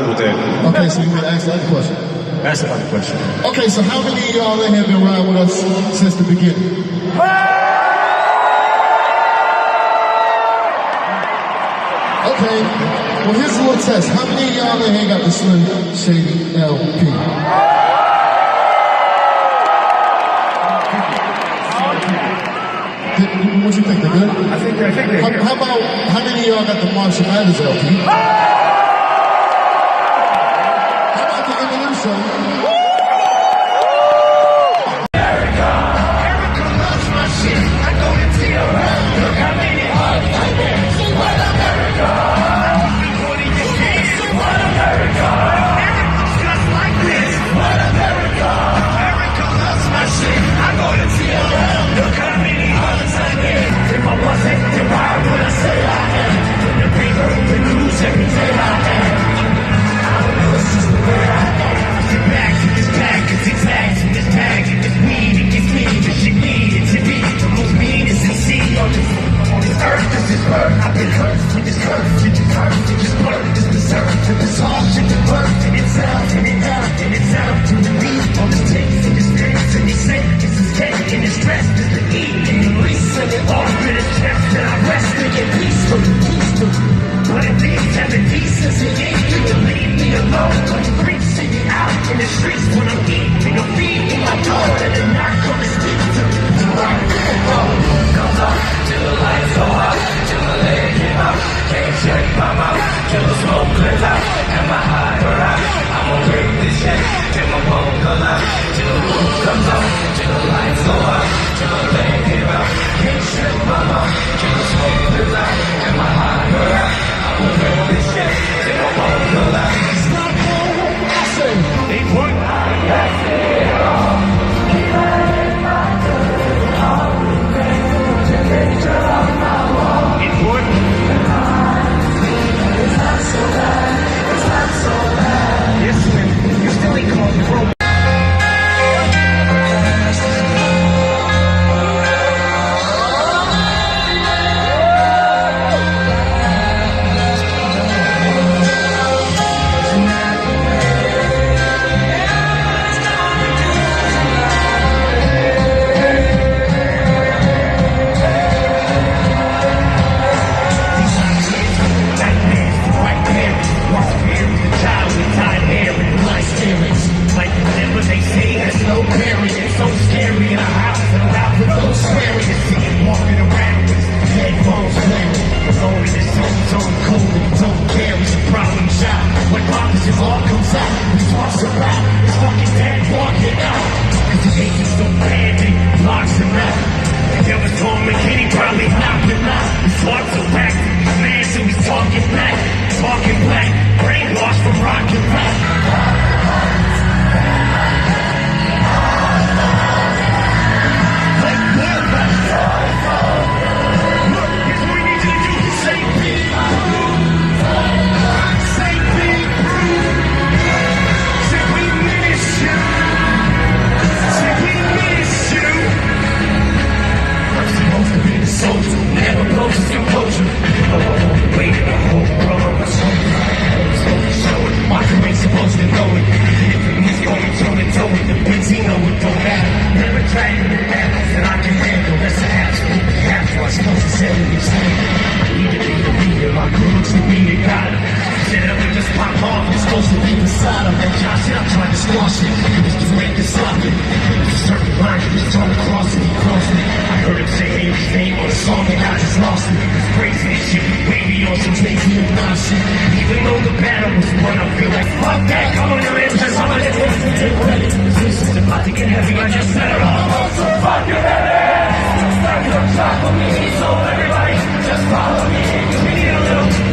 Okay, so you want to ask the other question? That's another question. Okay, so how many of y'all in here been riding with us since the beginning? Okay, well here's a little test. How many of y'all in here got the Slim Shady LP? What you think, they're good? I think they're good. How about, how many of y'all got the Marshall Mathers LP? How about the Eminem song?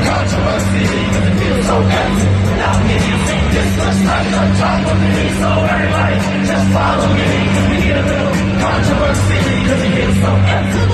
Controversy, because it feels so empty without me. at the top of the beat, so everybody just follow me. We need a little controversy, cause it feels so empty.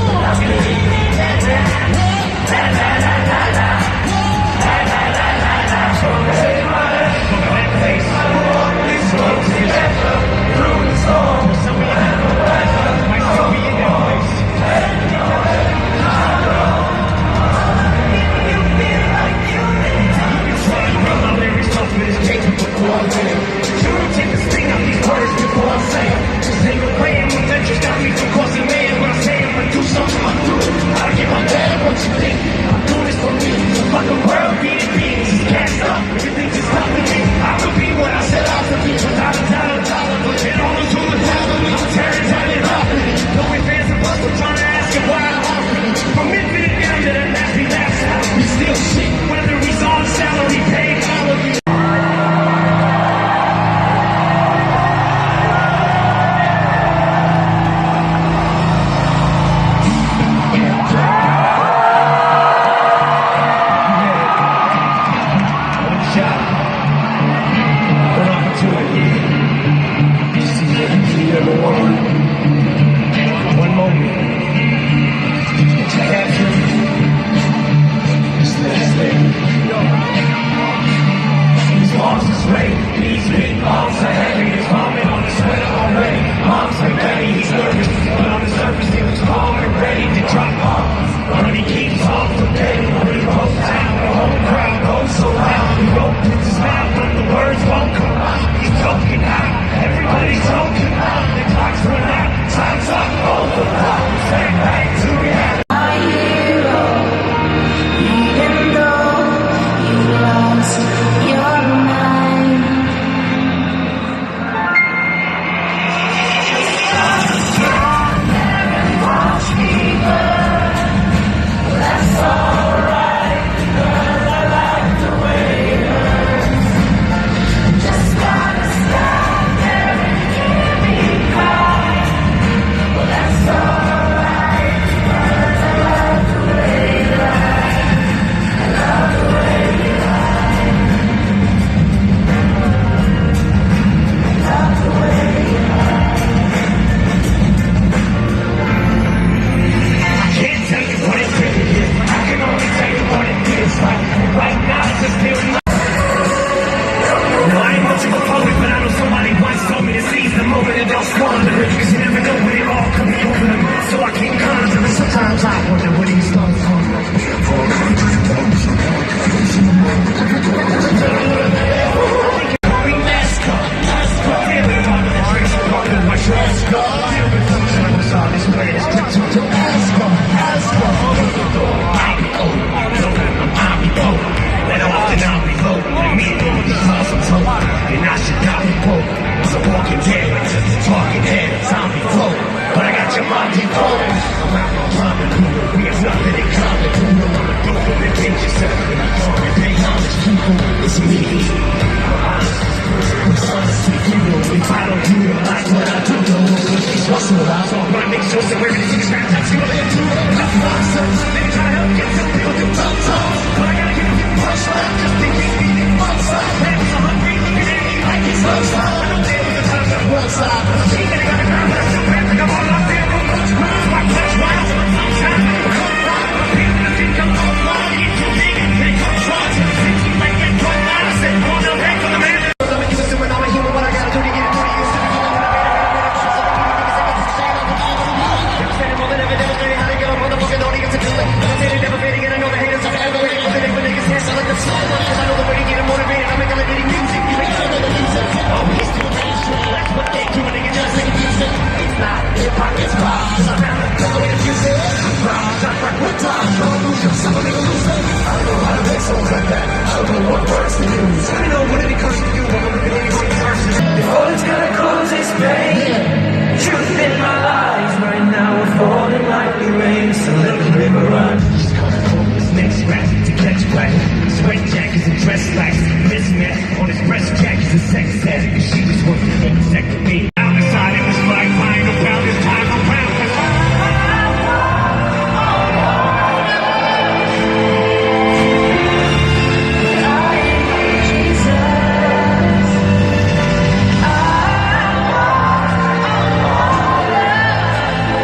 Dress like mismatch on his breast jacket, the sex addict. She was working for the second